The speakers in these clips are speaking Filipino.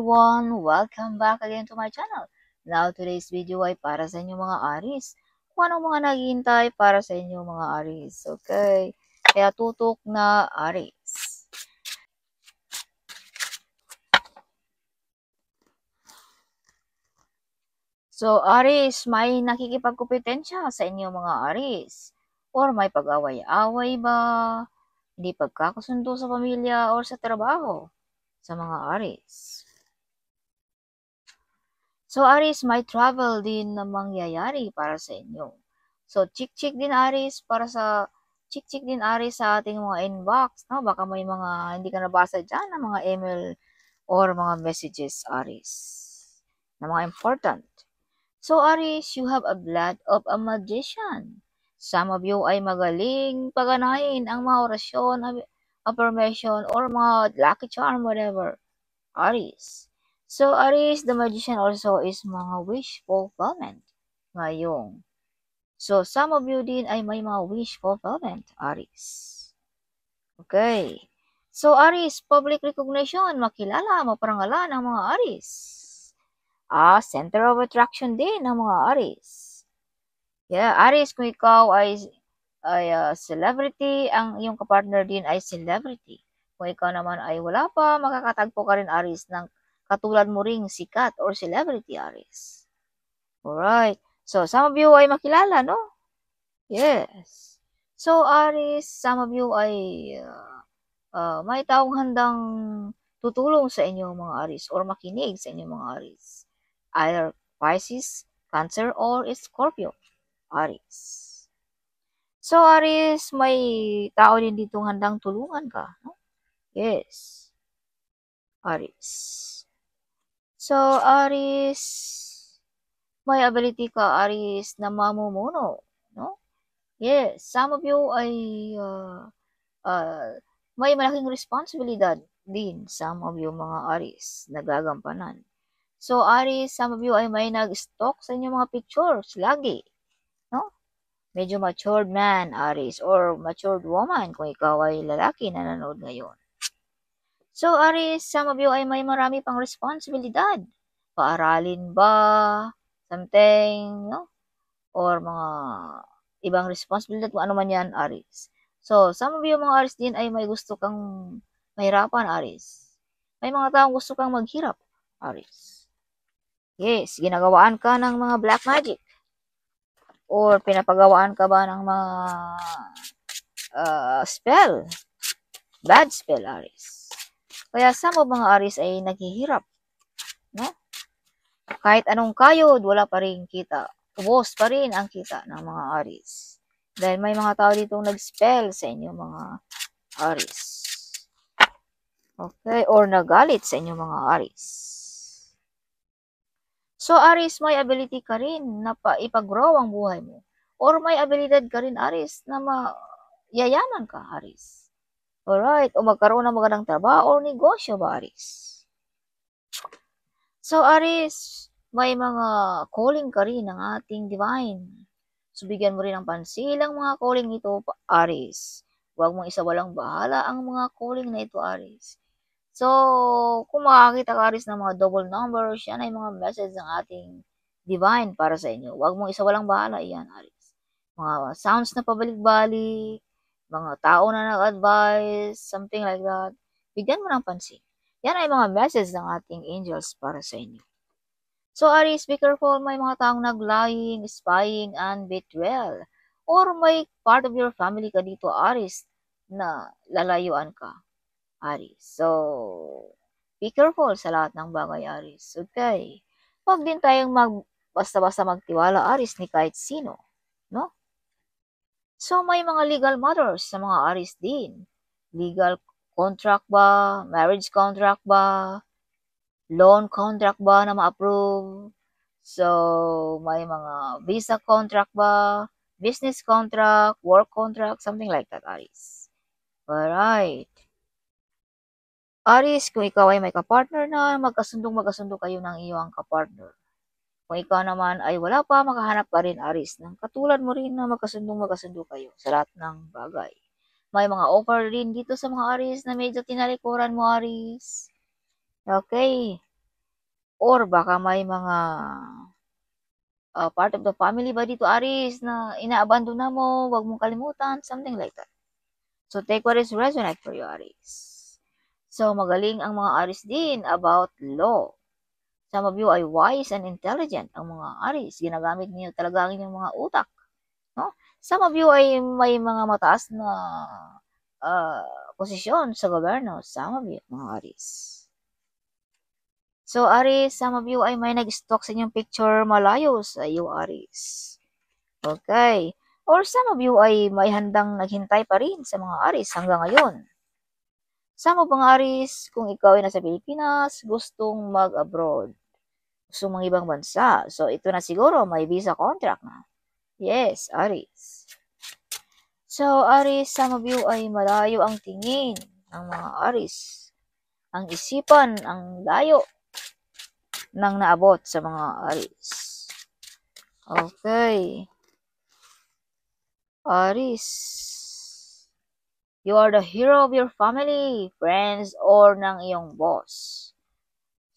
everyone! Welcome back again to my channel. Now, today's video ay para sa inyo mga Aries. Kung anong mga naghihintay para sa inyo mga Aries. Okay? Kaya tutok na Aries. So, Aries, may nakikipagkompetensya sa inyo mga Aries. Or may pag-away-away ba? Hindi pagkakasundo sa pamilya or sa trabaho sa mga Aries. So, Aries, may travel din na mangyayari para sa inyo. So, check din, Aries, check din, Aries, sa ating mga inbox. No? Baka may mga hindi ka nabasa dyan na mga email or mga messages, Aries, na mga important. So, Aries, you have a blood of a magician. Some of you ay magaling paganahin ang mga orasyon, affirmation, or mga lucky charm, whatever, Aries. So, Aries, the magician also is mga wish fulfillment ngayong. So, some of you din ay may mga wish fulfillment, Aries. Okay. So, Aries, public recognition, makilala, maparangalan ang mga Aries. Center of attraction din ang mga Aries. Yeah, Aries, kung ikaw ay celebrity, ang iyong kapartner din ay celebrity. Kung ikaw naman ay wala pa, makakatagpo ka rin, Aries, ng katulad mo ring sikat or celebrity, Aries. Alright. So, some of you ay makilala, no? Yes. So, Aries, some of you ay may taong handang tutulong sa inyo, mga Aries, or makinig sa inyo, mga Aries. Either Pisces, Cancer, or Scorpio, Aries. So, Aries, may tao din dito handang tulungan ka, no? Yes. Aries. So, Aries, may ability ka, Aries, na mamumuno, no? Yes, some of you ay may malaking responsibilidad din, some of you mga Aries, nagagampanan. So, Aries, some of you ay may nag-stalk sa inyong mga pictures lagi, no? Medyo matured man, Aries, or matured woman kung ikaw ay lalaki na nanonood ngayon. So, Aries, some of you ay may marami pang responsibilidad. Paaralin ba? Something, no? Or mga ibang responsibilidad, kung ano man yan, Aries. So, some of you mga Aries din ay may gusto kang mahirapan, Aries. May mga taong gusto kang maghirap, Aries. Yes, ginagawaan ka ng mga black magic. Or pinapagawaan ka ba ng mga spell? Bad spell, Aries. Kaya some of mga Aries ay naghihirap, no? Kahit anong kayod, wala pa rin kita. Ubos pa rin ang kita ng mga Aries. Dahil may mga tao ditong nag-spell sa inyo, mga Aries. Okay? Or nagalit sa inyo, mga Aries. So, Aries, may ability ka rin na ipag-grow ang buhay mo. Or may abilidad ka rin, Aries, na yayaman ka, Aries. Alright, o magkaroon ng magandang trabaho o negosyo ba, Aries? So, Aries, may mga calling ka rin ng ating divine. So, bigyan mo rin ng pansin ang mga calling nito, Aries. Huwag mong isawalang bahala ang mga calling na ito, Aries. So, kung makakita ka, Aries, ng mga double numbers, yan ay mga message ng ating divine para sa inyo. Huwag mong isawalang bahala, yan, Aries. Mga sounds na pabalik-balik, mga tao na nag-advise, something like that. Bigyan mo ng pansin. Yan ay mga message ng ating angels para sa inyo. So, Aries, be careful, may mga taong nag-lying, spying, and betrayal. Or may part of your family ka dito, Aries, na lalayuan ka, Aries. So, be careful sa lahat ng bagay, Aries. Okay? Huwag din tayong basta-basta magtiwala, Aries, ni kahit sino, no? So, may mga legal matters sa mga Aries din. Legal contract ba? Marriage contract ba? Loan contract ba na ma-approve? So, may mga visa contract ba? Business contract, work contract, something like that, Aries. Alright. Aries, kung ikaw ay may kapartner na, magkasundo kayo ng iyong kapartner. Kung ikaw naman ay wala pa, makahanap ka rin, Aries, ng katulad mo rin na magkasundo kayo sa lahat ng bagay. May mga offer rin dito sa mga Aries na medyo tinalikuran mo, Aries. Okay. Or baka may mga part of the family ba dito, Aries, na inaabandona mo, wag mong kalimutan, something like that. So, take what is resonate for you, Aries. So, magaling ang mga Aries din about law. Some of you ay wise and intelligent ang mga Aries. Ginagamit niyo talaga ang inyong mga utak. No? Some of you ay may mga mataas na posisyon sa gobyerno. Some of you, mga Aries. So, Aries, some of you ay may nag-stalk sa inyong picture malayo sa iyo, Aries. Okay. Or some of you ay may handang naghintay pa rin sa mga Aries hanggang ngayon. Some of mga Aries, kung ikaw ay nasa Pilipinas, gustong mag-abroad. Gustong mga ibang bansa. So, ito na siguro, may visa contract na. Yes, Aries. So, Aries, some of you ay malayo ang tingin ng mga Aries. Ang isipan, ang layo ng naabot sa mga Aries. Okay. Aries, you are the hero of your family, friends, or ng iyong boss.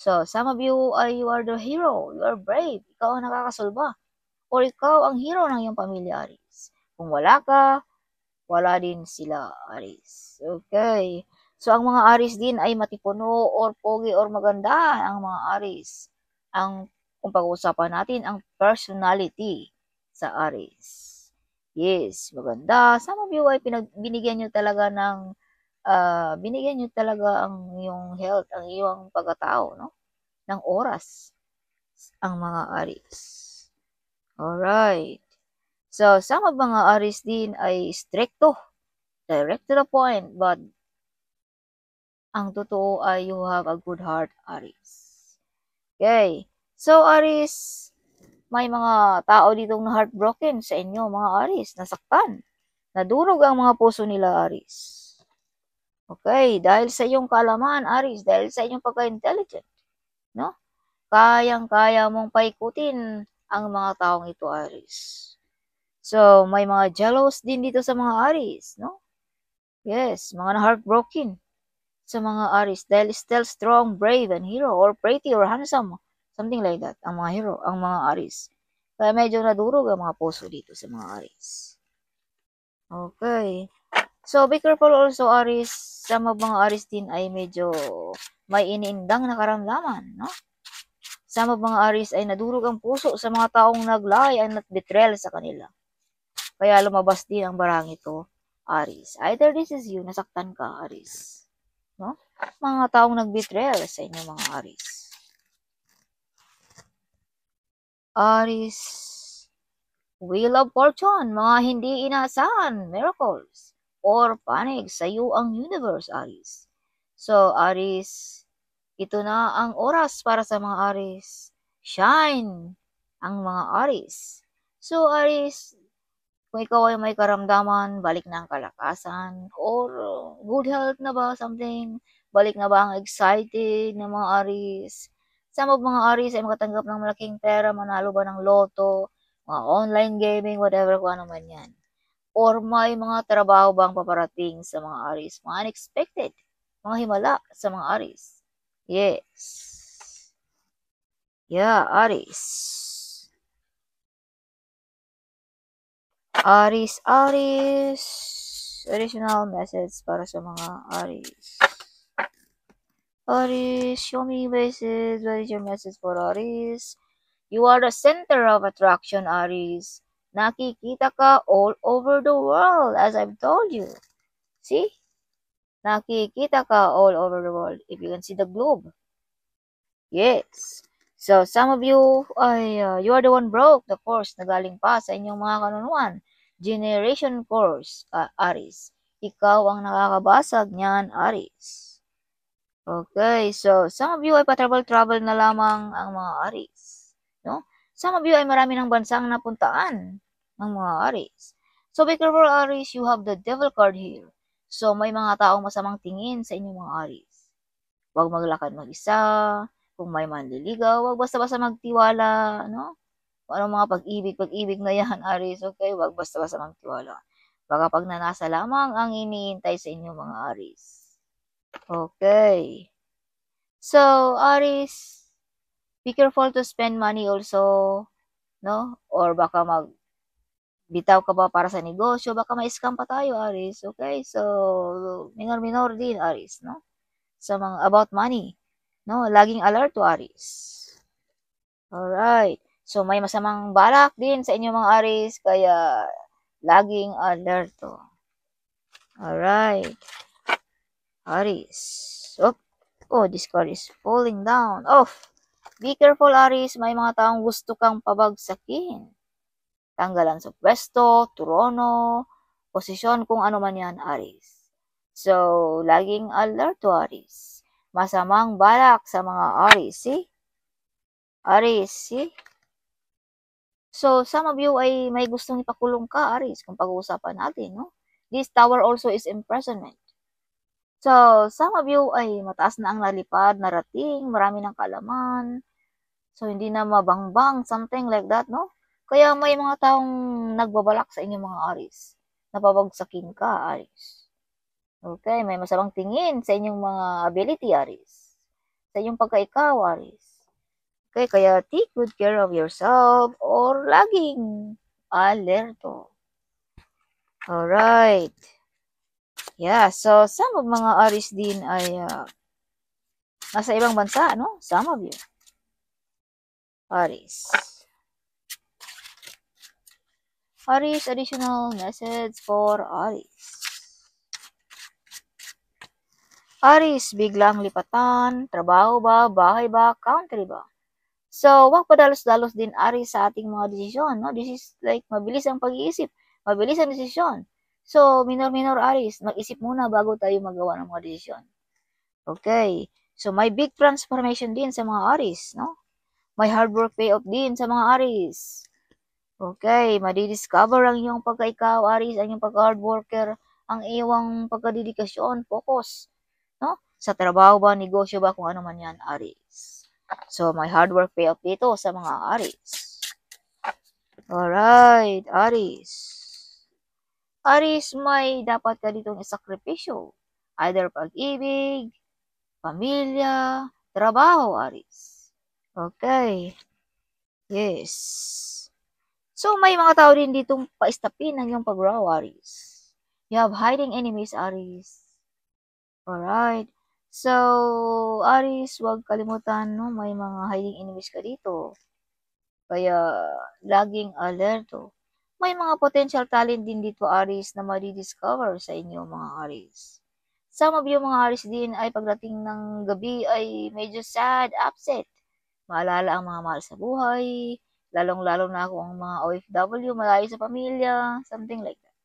So, some of you you are the hero. You are brave. Ikaw ang nakakasolba. Or ikaw ang hero ng iyong pamilya, Aries. Kung wala ka, wala din sila, Aries. Okay. So, ang mga Aries din ay matipuno or pogi or maganda ang mga Aries. Kung pag-uusapan natin, ang personality sa Aries. Yes, maganda. Some of you ay binigyan nyo talaga ang iyong health, ang iyong pagkatao, no? Ng oras, ang mga Aries. Alright. So, some of mga Aries din ay stricto, direct to the point, but ang totoo ay you have a good heart, Aries. Okay. So, Aries, may mga tao ditong na heartbroken sa inyo, mga Aries, nasaktan. Nadurog ang mga puso nila, Aries. Okay, dahil sa iyong kaalaman, Aries, dahil sa inyong pagka-intelligent, no? Kayang-kaya mong paikutin ang mga taong ito, Aries. So, may mga jealous din dito sa mga Aries, no? Yes, mga na-heartbroken sa mga Aries dahil still strong, brave, and hero, or pretty, or handsome. Something like that, ang mga hero, ang mga Aries. Kaya medyo nadurog ang mga puso dito sa mga Aries. Okay. So, be careful also, Aries. Some of mga Aries din ay medyo may iniindang na karamdaman, no? Some of mga Aries ay nadurog ang puso sa mga taong nag-lie and betrayal sa kanila. Kaya lumabas din ang barang ito, Aries. Either this is you, nasaktan ka, Aries. No? Mga taong nag-betrayal sa inyo, mga Aries. Aries, Wheel of Fortune, mga hindi inaasahan, miracles, or panig sa iyo ang universe, Aries. So, Aries, ito na ang oras para sa mga Aries. Shine ang mga Aries. So, Aries, kung ikaw ay may karamdaman, balik na ang kalakasan, or good health na ba, something, balik na ba ang excited ng mga Aries. Some of mga Aries ay makatanggap ng malaking pera, manalo ba ng loto, mga online gaming, whatever kung ano man yan. Or may mga trabaho bang paparating sa mga Aries, mga unexpected, mga himala sa mga Aries. Yes. Yeah, Aries. Aries. Additional message para sa mga Aries. Aries, show me message. What is your message for Aries? You are the center of attraction, Aries. Nakikita ka all over the world, as I've told you. See? Nakikita ka all over the world. If you can see the globe. Yes. So, some of you, you are the one broke the course na galing pa sa inyong mga kanunuan. Generation course, Aries. Ikaw ang nakakabasag niyan, Aries. Okay, so some of you ay pa-travel na lamang ang mga Aries. No? Some of you ay marami ng bansang napuntaan ng mga Aries. So, be careful, Aries, you have the devil card here. So, may mga taong masamang tingin sa inyong mga Aries. Huwag maglakad mag-isa. Kung may manliligaw, huwag basta-basta magtiwala, no? Kung anong mga pag-ibig na yan, Aries, okay? Huwag basta-basta magtiwala. Baka pag nanasa lamang ang iniintay sa inyong mga Aries. Okay. So, Aries, Be careful to spend money also, no? Or baka bitaw ka ba para sa negosyo, baka ma-scam pa tayo, Aris. Okay? So, minor-minor din, Aris, no? Sa mga about money, no? Laging alert to Aris. Alright. So, may masamang balak din sa inyo mga Aris, kaya laging alerto. Alright. Aris. Oh, this card is falling down. Be careful, Aris. May mga taong gusto kang pabagsakin. Tanggalan sa pwesto, trono, posisyon, kung ano man yan, Aris. So, laging alerto, Aris. Masamang balak sa mga Aris, see? Aris, see? So, some of you ay may gustong ipakulong ka, Aris, kung pag-uusapan natin, no? This tower also is imprisonment. So, some of you ay mataas na ang nalipad, narating, marami ng kaalaman. So, hindi na mabangbang, something like that, no? Kaya may mga taong nagbabalak sa inyong mga Aris. Napabagsakin ka, Aris. Okay, may masamang tingin sa inyong mga ability, Aris. Sa inyong pagkaikaw, Aris. Okay, kaya take good care of yourself or laging alerto. Alright. Yeah, so some of mga Aris din ay nasa ibang bansa, no? Some of you. Aris. Aris, additional message for Aris. Aris, biglang lipatan, trabaho ba, bahay ba, country ba? So, wag padalos-dalos din, Aris, sa ating mga desisyon, no? This is like mabilis ang pag-iisip, mabilis ang desisyon. So, minor-minor, Aris, mag-isip muna bago tayo magawa ng mga desisyon. Okay. So, may big transformation din sa mga Aris, no? May hard work payoff din sa mga Aris. Okay, madidiscover ang iyong pagka-ikaw, Aris, ang iyong pagka-hard worker, ang iyong pagkadedikasyon, focus, no? Sa trabaho ba, negosyo ba, kung ano man yan, Aris. So, may hard work payoff dito sa mga Aris. Alright, Aris. Aris, may dapat ka ditong isakripisyo. Either pag-ibig, pamilya, trabaho, Aris. Okay. Yes. So, may mga tao din ditong paistapin ng iyong pag-grow, Aris. You have hiding enemies, Aris. Alright. So, Aris, huwag kalimutan, no? May mga hiding enemies ka dito. Kaya, laging alerto. May mga potential talent din dito, Aris, na madidiscover sa inyo, mga Aris. Some of you, mga Aris din, ay pagdating ng gabi ay medyo sad, upset. Maalala ang mga mahal sa buhay, lalong-lalo na kung ang mga OFW, malayo sa pamilya, something like that.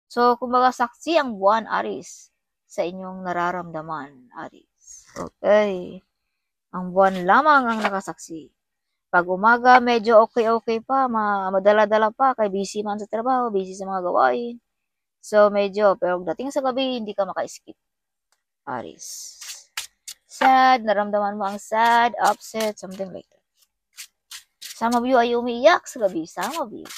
So, kumbaga saksi ang buwan, Aris, sa inyong nararamdaman, Aris. Okay. Ang buwan lamang ang nakasaksi. Pag umaga, medyo okay pa, madala-dala pa, kay busy man sa trabaho, busy sa mga gawain. So, medyo, pero dating sa gabi, hindi ka maka-skip, Aris. Sad, naramdaman mo ang sad, upset, something like that. Some of you ay umiiyak sa gabi. Some of you.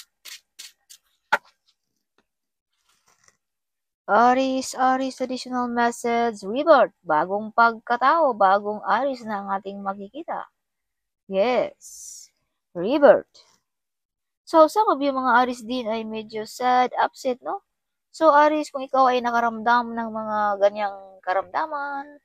Aris, additional message, rebirth. Bagong pagkatao, bagong Aris na ang ating makikita. Yes. Rebirth. So, some of you mga Aris din ay medyo sad, upset, no? So, Aris, kung ikaw ay nakaramdam ng mga ganyang karamdaman,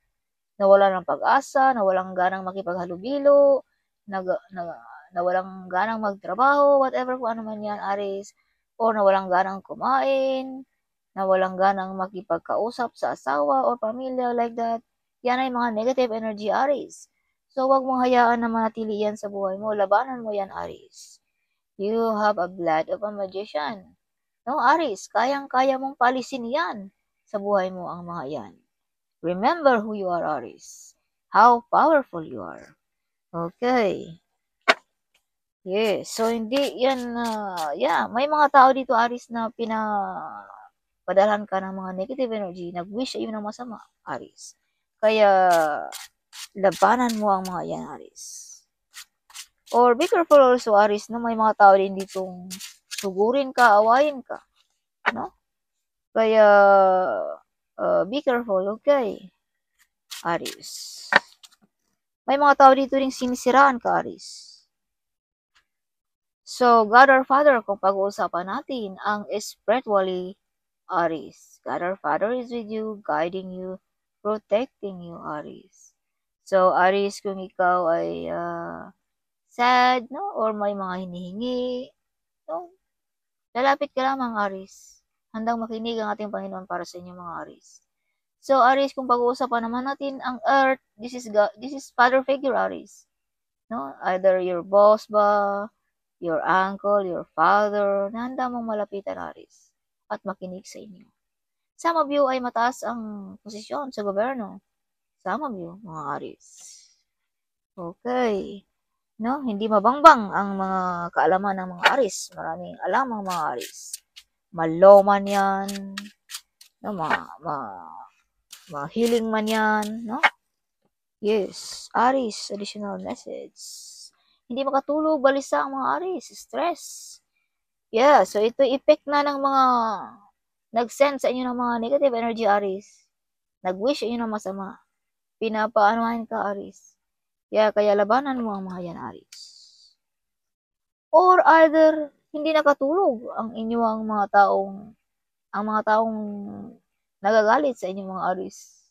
nawala ng pag-asa, nawalang ganang makipaghalubilo, nawalang ganang magtrabaho, whatever kung ano man yan, Aris, o nawalang ganang kumain, nawalang ganang makipagkausap sa asawa o pamilya, like that, yan ay mga negative energy, Aris. So, wag mong hayaan na manatili yan sa buhay mo. Labanan mo yan, Aris. You have a blood of a magician. No, Aris, kayang-kaya mong palisin yan sa buhay mo ang mga yan. Remember who you are, Aris. How powerful you are. Okay. Yes. So, hindi yan, may mga tao dito, Aris, na padalhan ka ng mga negative energy. Nag-wish sa'yo ng masama, Aris. Kaya, labanan mo ang mga yan, Aris. Or be careful also, Aris, na may mga tao din ditong sugurin ka, awayin ka. No? Kaya, be careful, okay? Aris. May mga tao dito ring sinisiraan ka, Aris. So, God our Father, kung pag-uusapan natin, ang spiritually, Aris. God our Father is with you, guiding you, protecting you, Aris. So, Aris, kung ikaw ay sad, no? Or may mga hinihingi, no? Lalapit ka lamang, Aris. Handang makinig ang ating Panginoon para sa inyo, mga Aris. So, Aris, kung pag-uusapan naman natin ang earth, this is God, this is father figure, Aris. No? Either your boss ba, your uncle, your father, na handa mong malapitan, Aris, at makinig sa inyo. Some of you ay mataas ang posisyon sa gobyerno. Some of you, mga Aris. Okay. No? Hindi mabangbang ang mga kaalaman ng mga Aris. Maraming alam ang mga Aris. Maloman yan. No? Healing man yan. No? Yes. Aris, additional message. Hindi makatulog, balisa ang mga Aris. Stress. Yeah, so ito effect na ng mga nag-send sa inyo ng mga negative energy, Aris. Nag-wish inyo ng masama. Pinapaanuhan ka, Aris. Yeah, kaya labanan mo ang mga yan, Aris. Or either hindi nakatulog ang inyong mga taong nagagalit sa inyong mga Aris.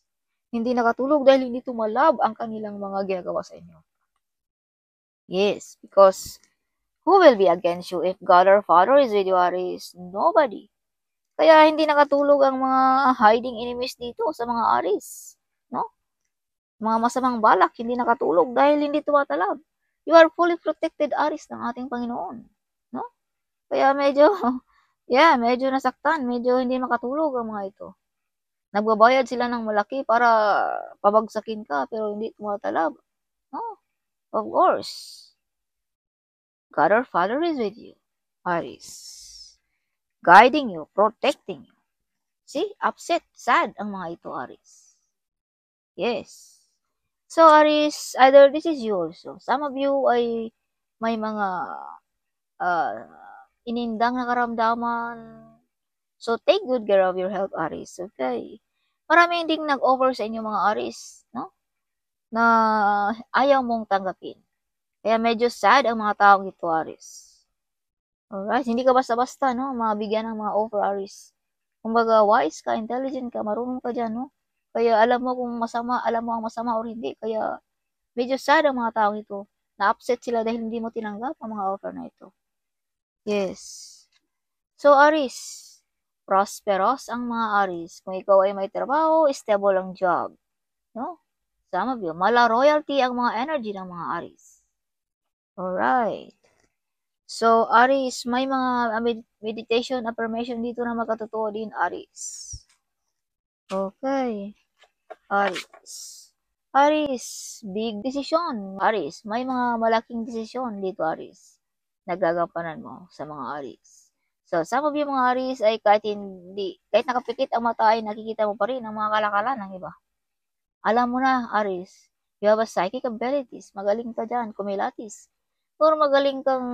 Hindi nakatulog dahil hindi tumalab ang kanilang mga ginagawa sa inyo. Yes, because who will be against you if God our Father is with you, Aris? Nobody. Kaya hindi nakatulog ang mga hiding enemies dito sa mga Aris. No? Mga masamang balak, hindi nakatulog dahil hindi tumatalab. You are fully protected, Aris, ng ating Panginoon. No? Kaya medyo nasaktan, medyo hindi makatulog ang mga ito. Nagbabayad sila ng malaki para pabagsakin ka, pero hindi tumatalab. No? Of course. God our Father is with you, Aris. Guiding you, protecting you. See? Upset, sad ang mga ito, Aris. Yes. So, Aris, either this is you also. Some of you ay may mga inindang na karamdaman. So, take good care of your health, Aris. Okay? Marami ding nag-offer sa inyo mga Aris, no? Na ayaw mong tanggapin. Kaya medyo sad ang mga taong ito, Aris. Alright? Hindi ka basta-basta, no? Mabigyan ng mga offer, Aris. Kumbaga, wise ka, intelligent ka, marunong ka dyan, no? Kaya alam mo kung masama, alam mo ang masama o hindi. Kaya medyo sad ang mga taong ito. Na-upset sila dahil hindi mo tinanggap ang mga offer na ito. Yes. So, Aris, prosperous ang mga Aris. Kung ikaw ay may trabaho, stable ang job. No? Some of you, mala royalty ang mga energy ng mga Aris. Alright. So, Aris, may mga meditation, affirmation dito na magkatotoo din, Aris. Okay. Aris, big decision. Aris, may mga malaking desisyon dito, Aris. Nagagampanan mo sa mga Aris. So, some of you mga Aris ay kahit nakapikit ang mata ay nakikita mo pa rin ang mga kalakalan ng iba. Alam mo na, Aris, you have a psychic abilities. Magaling ka dyan, kumilatis. Or magaling kang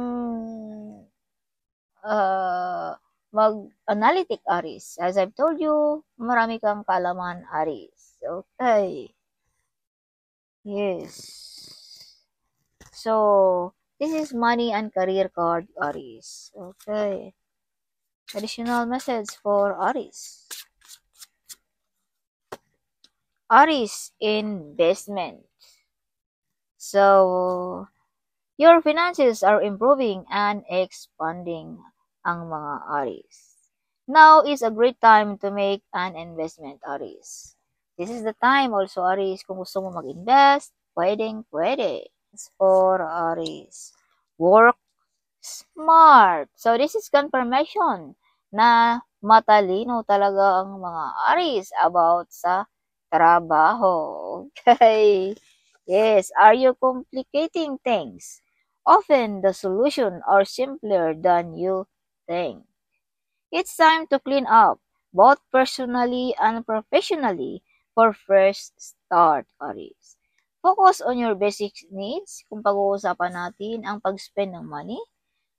mag-analytic, Aris. As I've told you, marami kang kalaman, Aris. Okay. Yes. So, this is money and career card, Aris. Okay. Additional message for Aris. Aris, investment. So, your finances are improving and expanding ang mga Aris. Now is a great time to make an investment, Aris. This is the time also, Aris, kung gusto mo mag-invest, pwede. For Aris. Work smart. So, this is confirmation na matalino talaga ang mga Aris about sa trabaho. Okay. Yes. Are you complicating things? Often, the solution are simpler than you think. It's time to clean up, both personally and professionally, for first start, Aris. Focus on your basic needs. Kung pag-uusapan natin ang pag-spend ng money,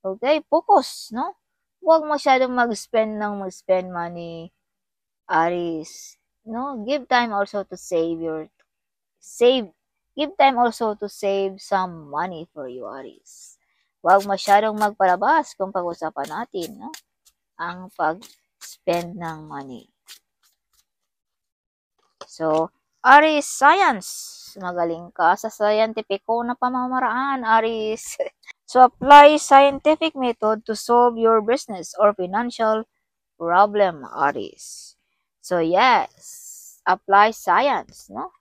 okay, focus, no? Huwag masyadong mag-spend money, Aris. No? Give time also to save Give time also to save some money for you, Aries. Huwag masyadong magpalabas kung pag-usapan natin, no? Ang pag-spend ng money. So, Aries, science. Magaling ka sa scientifico na pamamaraan, Aries. So, apply scientific method to solve your business or financial problem, Aries. So, yes, apply science, no?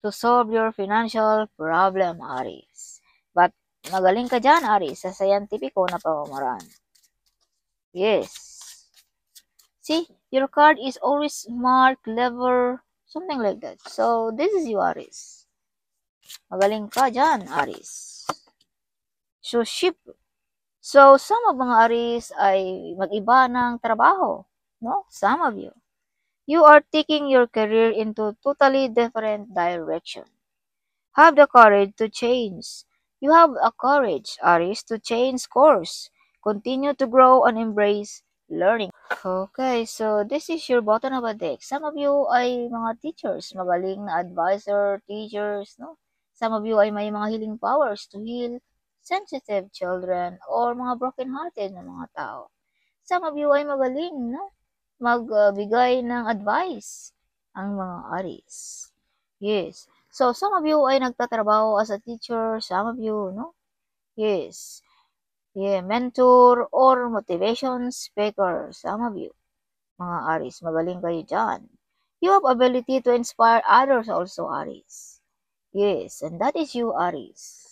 To solve your financial problem, Aries. But, magaling ka dyan, Aries, sa scientifico na pamamaraan. Yes. See, your card is always smart, clever, something like that. So, this is you, Aries. Magaling ka dyan, Aries. So, ship. So, some of mga Aries ay mag-iba ng trabaho. No? Some of you. You are taking your career into totally different direction. Have the courage to change. You have a courage, Aries, to change course. Continue to grow and embrace learning. Okay, so this is your bottom of a deck. Some of you ay mga teachers, magaling na advisor, teachers, no? Some of you ay may mga healing powers to heal sensitive children or mga broken-hearted na mga tao. Some of you ay magaling, no? Magbigay ng advice ang mga Aries. Yes. So, some of you ay nagtatrabaho as a teacher, some of you, no? Yes. Yeah, mentor or motivation speaker, some of you. Mga Aries, magaling kayo dyan. You have ability to inspire others also, Aries. Yes, and that is you, Aries.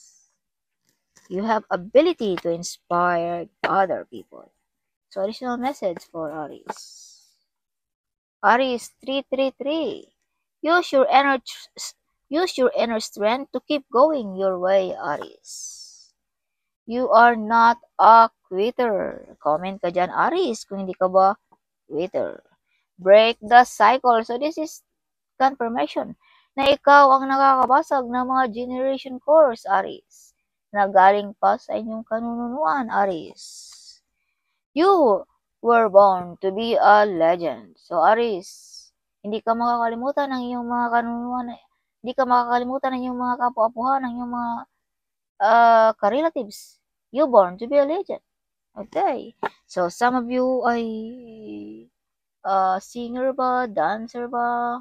You have ability to inspire other people. So, additional message for Aries. Aries 333. Use your inner strength to keep going your way, Aries. You are not a quitter. Comment ka dyan, Aries, kung hindi ka ba quitter. Break the cycle. So, this is confirmation na ikaw ang nakakabasag ng mga generation course, Aries, na galing pa sa inyong kanununuan, Aries. You were born to be a legend. So, Aries, hindi ka makakalimutan ng iyong mga kanunuan, hindi ka makakalimutan ng iyong mga kapwa-apuhan, ng iyong mga ka-relatives. You born to be a legend. Okay. So, some of you ay singer ba, dancer ba,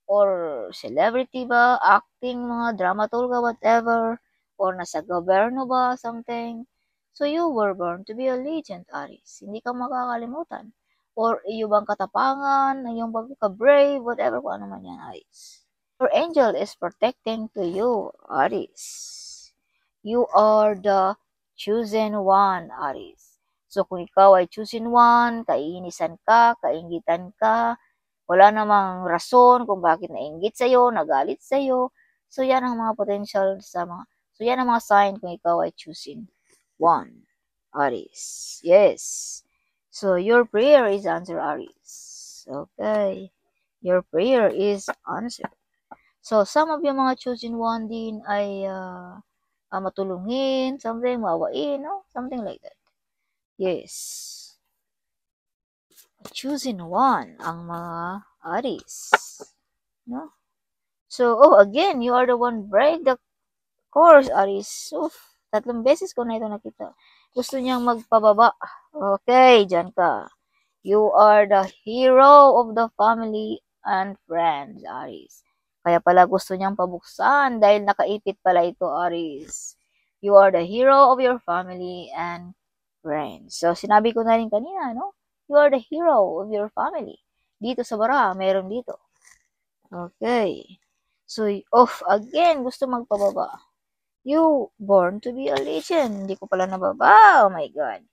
or celebrity ba, acting, mga dramaturga, whatever, or nasa gobyerno ba, something. So, you were born to be a legend, Aries. Hindi ka makakalimutan. Or iyo bang katapangan, iyong pagka-brave, whatever, kung ano man yan, Aries. Your angel is protecting to you, Aries. You are the chosen one, Aries. So, kung ikaw ay chosen one, kainisan ka, kaingitan ka, wala namang rason kung bakit nainggit sa'yo, nagalit sa'yo. So, yan ang mga potential so, yan ang mga sign kung ikaw ay chosen one, Aries. Yes. So, your prayer is answered, Aries. Okay. Your prayer is answered. So, some of yung mga chosen one din ay matulungin, something, mawain, no? Something like that. Yes. Choosing one ang mga Aries. No? So, again, you are the one break the course, Aries. Oof, 3 beses ko na ito nakita. Gusto niyang magpababa. Okay, dyan ka. You are the hero of the family and friends, Aries. Kaya pala gusto niyang pabuksan dahil nakaipit pala ito, Aries. You are the hero of your family and friends. So, sinabi ko na rin kanina, no? You are the hero of your family. Dito sa bara, meron dito. Okay. So, again, gusto magpababa. You born to be a legend. Hindi ko pala nababa. Oh my God.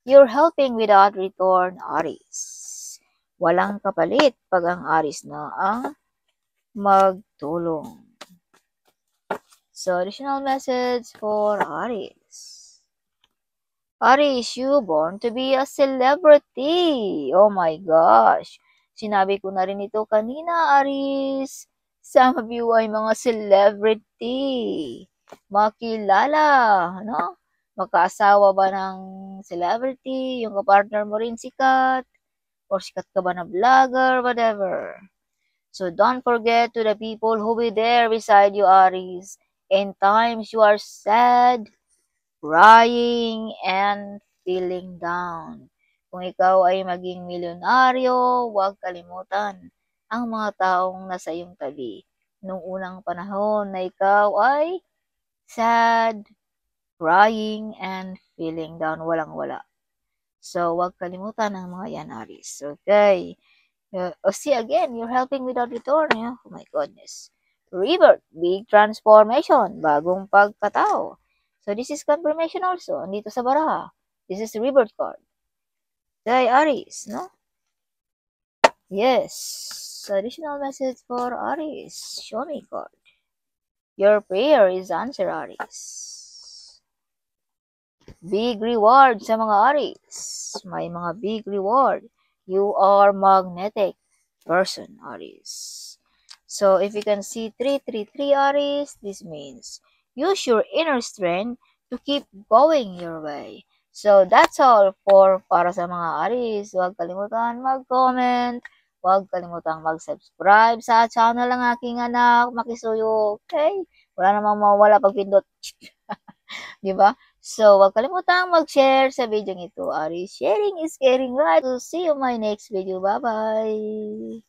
You're helping without return, Aries. Walang kapalit pag ang Aries na ang magtulong. So, additional message for Aries. Aries, you born to be a celebrity. Oh my gosh. Sinabi ko na rin ito kanina, Aries. Some of you ay mga celebrity. Makilala, no? Magkaasawa ba ng celebrity? Yung kapartner mo rin sikat? Or sikat ka ba na vlogger? Whatever. So don't forget to the people who be there beside you, Aries. In times you are sad, crying, and feeling down. Kung ikaw ay maging milyonaryo, huwag kalimutan ang mga taong nasa iyong tabi. Nung unang panahon na ikaw ay sad, crying, and feeling down, walang-wala. So, huwag kalimutan ang mga yan, Aries. Okay. See, again, you're helping without return. Yeah? Oh my goodness. Rebirth, big transformation, bagong pagkatao. So, this is confirmation also. Andito sa baraha. This is rebirth card. Okay, Aries, no? Yes. Additional message for Aries. Show me card. Your prayer is answered, Aries. Big reward sa mga Aries. May mga big reward. You are magnetic person, Aries. So, if you can see 333 Aries, this means use your inner strength to keep going your way. So, that's all for para sa mga Aries. Huwag kalimutan mag-comment. Huwag kalimutan mag-subscribe sa channel ng aking anak. Makisuyo, okay? Wala namang mawala pag pindot. Diba? So, huwag kalimutang mag-share sa video ito. Aries, sharing is caring, right? So, see you in my next video. Bye-bye!